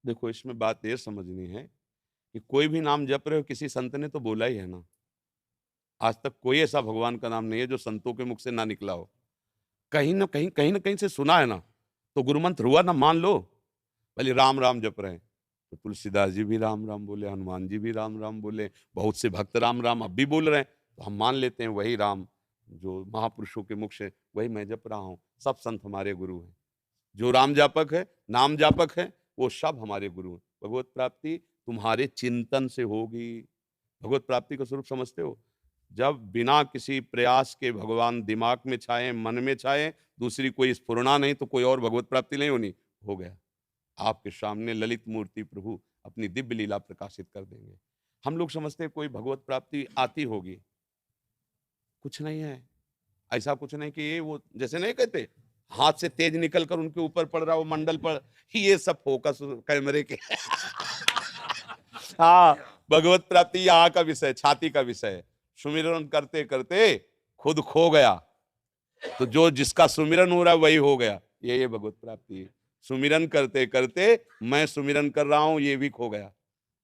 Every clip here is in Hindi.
देखो इसमें बात ये समझनी है कि कोई भी नाम जप रहे हो किसी संत ने तो बोला ही है ना। आज तक कोई ऐसा भगवान का नाम नहीं है जो संतों के मुख से ना निकला हो। कहीं न कहीं से सुना है ना, तो गुरुमंत्र हुआ ना, मान लो। भले राम, राम जप रहे हैं, तो तुलसीदास जी भी राम, राम बोले, हनुमान जी भी राम, राम बोले, बहुत से भक्त राम, राम अब भी बोल रहे हैं, तो हम मान लेते हैं वही राम जो महापुरुषों के मुख से वही मैं जप रहा हूँ। सब संत हमारे गुरु हैं। जो राम जापक है, नाम जापक है, वो सब हमारे गुरु हैं। भगवत प्राप्ति तुम्हारे चिंतन से होगी। भगवत प्राप्ति का स्वरूप समझते हो? जब बिना किसी प्रयास के भगवान दिमाग में छाए, मन में छाए, दूसरी कोई स्फुरना नहीं तो कोई और भगवत प्राप्ति नहीं होनी, हो गया। आपके सामने ललित मूर्ति प्रभु अपनी दिव्य लीला प्रकाशित कर देंगे। हम लोग समझते हैं कोई भगवत प्राप्ति आती होगी, कुछ नहीं है। ऐसा कुछ नहीं कि ये वो जैसे नहीं कहते हाथ से तेज निकल कर उनके ऊपर पड़ रहा, वो मंडल पर, ये सब फोकस कैमरे के हाँ, भगवत प्राप्ति यहाँ का विषय, छाती का विषय है। सुमिरन करते करते खुद खो गया, तो जो जिसका सुमिरन हो रहा है वही हो गया। ये भगवत प्राप्ति है। सुमिरन करते करते मैं सुमिरन कर रहा हूं, ये भी खो गया।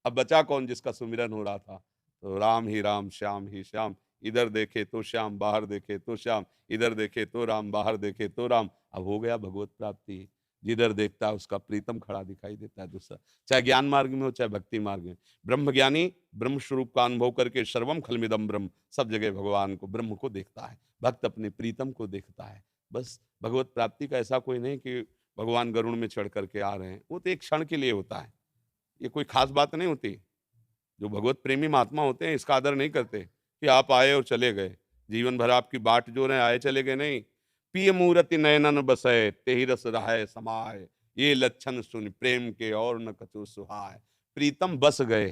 अब बचा कौन जिसका सुमिरन हो रहा था? तो राम ही राम, श्याम ही श्याम, इधर देखे तो श्याम, बाहर देखे तो श्याम, इधर देखे तो राम, बाहर देखे तो राम। अब हो गया भगवत प्राप्ति। जिधर देखता है उसका प्रीतम खड़ा दिखाई देता है दूसरा, चाहे ज्ञान मार्ग में हो चाहे भक्ति मार्ग में। ब्रह्म ज्ञानी ब्रह्म स्वरूप का अनुभव करके सर्वम खलमिदम ब्रह्म, सब जगह भगवान को, ब्रह्म को देखता है। भक्त अपने प्रीतम को देखता है। बस भगवत प्राप्ति का ऐसा कोई नहीं कि भगवान गरुड़ में चढ़ करके आ रहे हैं, वो तो एक क्षण के लिए होता है। ये कोई खास बात नहीं होती। जो भगवत प्रेमी महात्मा होते हैं इसका आदर नहीं करते कि आप आए और चले गए, जीवन भर आपकी बाट जो रहे, आए चले गए नहीं। पिय मूर्ति नयनन बसय, तेहि रस रहाय समाय, ये लक्षण सुन प्रेम के और न कछु सुहाय। प्रीतम बस गए,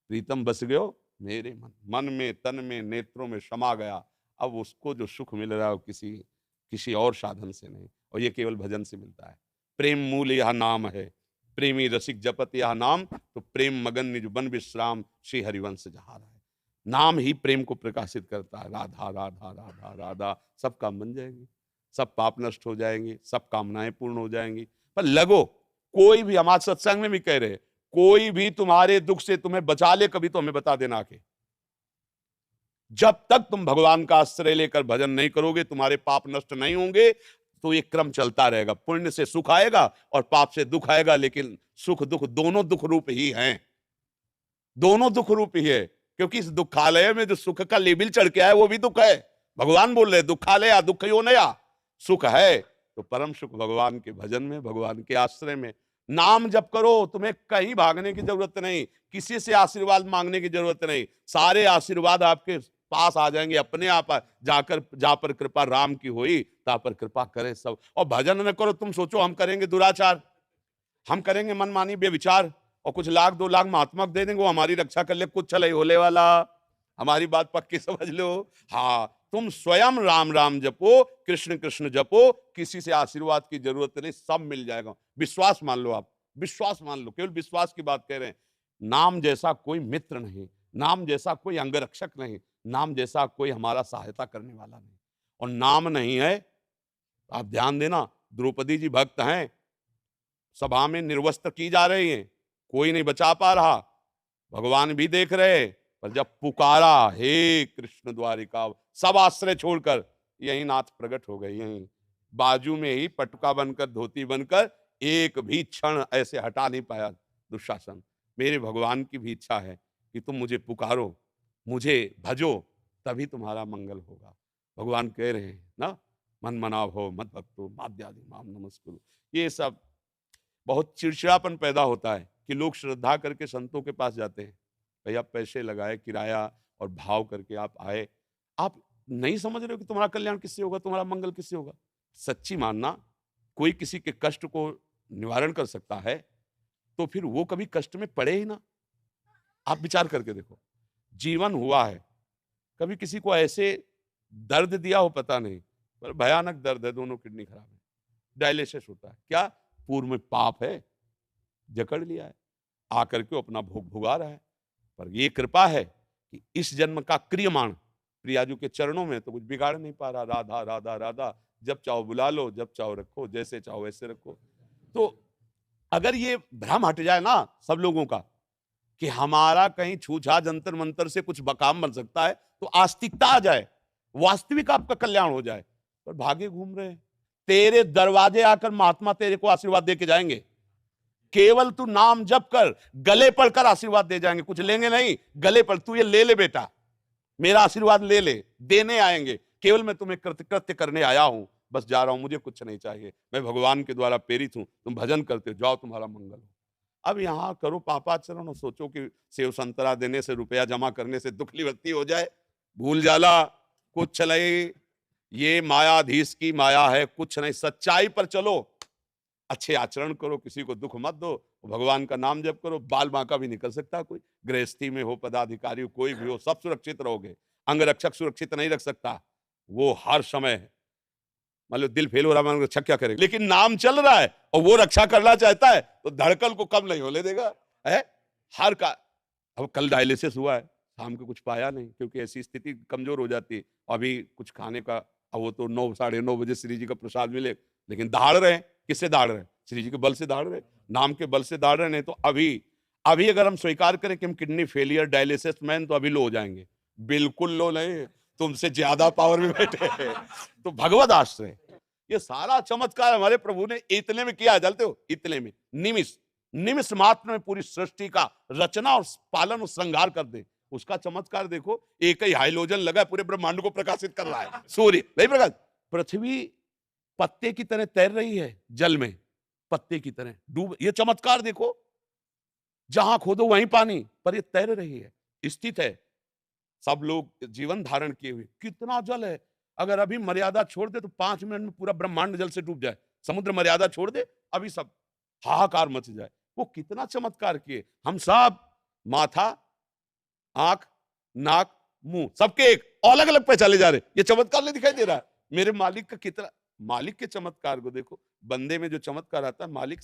प्रीतम बस गयो मेरे मन, मन में, तन में, नेत्रों में समा गया। अब उसको जो सुख मिल रहा है वो किसी किसी और साधन से नहीं, और ये केवल भजन से मिलता है। प्रेम मूल यह नाम है, प्रेमी रसिक जपत यह नाम, तो प्रेम मगन निज बन विश्राम, श्री हरिवंश जहा है। नाम ही प्रेम को प्रकाशित करता है। राधा राधा राधा राधा, सब काम बन जाएंगे, सब पाप नष्ट हो जाएंगे, सब कामनाएं पूर्ण हो जाएंगी। पर लगो, कोई भी, हमारे सत्संग में भी कह रहे, कोई भी तुम्हारे दुख से तुम्हें बचा ले, कभी तो हमें बता देना आके। जब तक तुम भगवान का आश्रय लेकर भजन नहीं करोगे, तुम्हारे पाप नष्ट नहीं होंगे, तो ये क्रम चलता रहेगा। पुण्य से सुख आएगा और पाप से दुख आएगा, लेकिन सुख दुख दोनों दुख रूप ही हैं, दोनों दुख रूप ही है। क्योंकि इस दुखालय में जो सुख का लेबिल चढ़ के आया वो भी दुख है। भगवान बोल रहे दुखालय दुख यो नया, सुख है तो परम सुख भगवान के भजन में, भगवान के आश्रय में। नाम जप करो, तुम्हें कहीं भागने की जरूरत नहीं, किसी से आशीर्वाद मांगने की जरूरत नहीं, सारे आशीर्वाद आपके पास आ जाएंगे अपने आप। जाकर जा पर कृपा राम की हुई, ता पर कृपा करे सब। और भजन न करो, तुम सोचो हम करेंगे दुराचार, हम करेंगे मनमानी बेविचार, और कुछ लाख 2 लाख महात्मा दे देंगे वो हमारी रक्षा कर ले, कुछ चले होले वाला। हमारी बात पक्की समझ लो। हाँ, तुम स्वयं राम राम जपो, कृष्ण कृष्ण जपो, किसी से आशीर्वाद की जरूरत नहीं, सब मिल जाएगा। विश्वास मान लो, आप विश्वास मान लो, केवल विश्वास की बात कह रहे हैं। नाम जैसा कोई मित्र नहीं, नाम जैसा कोई अंगरक्षक नहीं, नाम जैसा कोई हमारा सहायता करने वाला नहीं। और नाम नहीं है, आप ध्यान देना, द्रौपदी जी भक्त हैं, सभा में निर्वस्त्र की जा रही हैं, कोई नहीं बचा पा रहा, भगवान भी देख रहे। पर जब पुकारा हे कृष्ण द्वारिका, सब आश्रय छोड़कर यही नाथ प्रकट हो गए। यही बाजू में ही पटुका बनकर, धोती बनकर, एक भी क्षण ऐसे हटा नहीं पाया दुशासन। मेरे भगवान की भी इच्छा है कि तुम मुझे पुकारो, मुझे भजो, तभी तुम्हारा मंगल होगा। भगवान कह रहे हैं ना, मन मना भो मत भक्तो माद्यादि माम नमस्कुरु। ये सब बहुत चिड़चिड़ापन पैदा होता है कि लोग श्रद्धा करके संतों के पास जाते हैं, भैया पैसे लगाए, किराया और भाव करके आप आए, आप नहीं समझ रहे हो कि तुम्हारा कल्याण किससे होगा, तुम्हारा मंगल किससे होगा। सच्ची मानना, कोई किसी के कष्ट को निवारण कर सकता है तो फिर वो कभी कष्ट में पड़े ही ना। आप विचार करके देखो, जीवन हुआ है, कभी किसी को ऐसे दर्द दिया हो पता नहीं, पर भयानक दर्द है, दोनों किडनी खराब है, डायलिसिस होता है, क्या पूर्व में पाप है, जकड़ लिया है, आकर के अपना भोग भुगा रहा है। पर ये कृपा है कि इस जन्म का क्रियमाण प्रियाजू के चरणों में, तो कुछ बिगाड़ नहीं पा रहा। राधा राधा राधा, जब चाहो बुला लो, जब चाहो रखो, जैसे चाहो वैसे रखो। तो अगर ये भ्रम हट जाए ना सब लोगों का कि हमारा कहीं छूछा जंतर मंतर से कुछ बकाम बन सकता है, तो आस्तिकता आ जाए, वास्तविक आपका कल्याण हो जाए। पर भागे घूम रहे हैं, तेरे दरवाजे आकर महात्मा तेरे को आशीर्वाद दे के जाएंगे। केवल तू नाम जप कर, गले पड़कर आशीर्वाद दे जाएंगे, कुछ लेंगे नहीं, गले पर तू ये ले ले बेटा, मेरा आशीर्वाद ले ले, देने आएंगे। केवल मैं तुम्हें कृत्य करने आया हूं, बस जा रहा हूं, मुझे कुछ नहीं चाहिए, मैं भगवान के द्वारा प्रेरित हूं, तुम भजन करते हो, जाओ तुम्हारा मंगल हो। अब यहां करो पापाचरण और सोचो कि सेव संतरा देने से, रुपया जमा करने से दुख निवृत्ति हो जाए। भूल जाला, कुछ नहीं, ये मायाधीश की माया है, कुछ नहीं। सच्चाई पर चलो, अच्छे आचरण करो, किसी को दुख मत दो, भगवान का नाम जप करो। बाल बांका भी निकल सकता है कोई, गृहस्थी में हो, पदाधिकारी हो, कोई भी हो, सब सुरक्षित रहोगे। अंगरक्षक सुरक्षित नहीं रख सकता, वो हर समय मतलब दिल फेल हो रहा है, रक्षा क्या करेगा, लेकिन नाम चल रहा है और वो रक्षा करना चाहता है तो धड़कन को कम नहीं होने देगा है हर का। अब कल डायलिसिस हुआ है, शाम को कुछ पाया नहीं, क्योंकि ऐसी स्थिति कमजोर हो जाती है। अभी कुछ खाने का, अब वो तो 9 साढ़े 9 बजे श्री जी का प्रसाद मिले, लेकिन दहाड़ रहे हैं। किससे दहाड़ रहे हैं? श्री जी के बल से दहाड़ रहे, नाम के बल से दहाड़ रहे। नहीं तो अभी अगर हम स्वीकार करें कि हम किडनी फेलियर, डायलिसिस मैन, तो अभी लो हो जाएंगे। बिल्कुल लो नहीं, तुमसे ज्यादा पावर में बैठे हैं। तो भगवत आश्रय, ये सारा चमत्कार हमारे प्रभु ने इतने में किया, जानते हो, इतने में निमिष मात्र में पूरी सृष्टि का रचना और पालन और श्रृंगार कर दे। उसका चमत्कार देखो, एक ही हाइलोजन लगा पूरे ब्रह्मांड को प्रकाशित कर रहा है, सूर्य नहीं प्रकाश। पृथ्वी पत्ते की तरह तैर रही है जल में, पत्ते की तरह डूब, ये चमत्कार देखो, जहां खोदो वहीं पानी, पर ये तैर रही है, स्थित है। सब लोग जीवन धारण किए हुए, कितना जल है। अगर अभी मर्यादा छोड़ दे तो 5 मिनट में पूरा ब्रह्मांड जल से डूब जाए। समुद्र मर्यादा छोड़ दे, अभी सब हाहाकार मच जाए। वो कितना चमत्कार किए। हम सब माथा, आंख, नाक, मुंह, सबके एक अलग अलग पहचाने जा रहे, ये चमत्कार नहीं दिखाई दे रहा है? मेरे मालिक का कितना, मालिक के चमत्कार को देखो, बंदे में जो चमत्कार आता है मालिक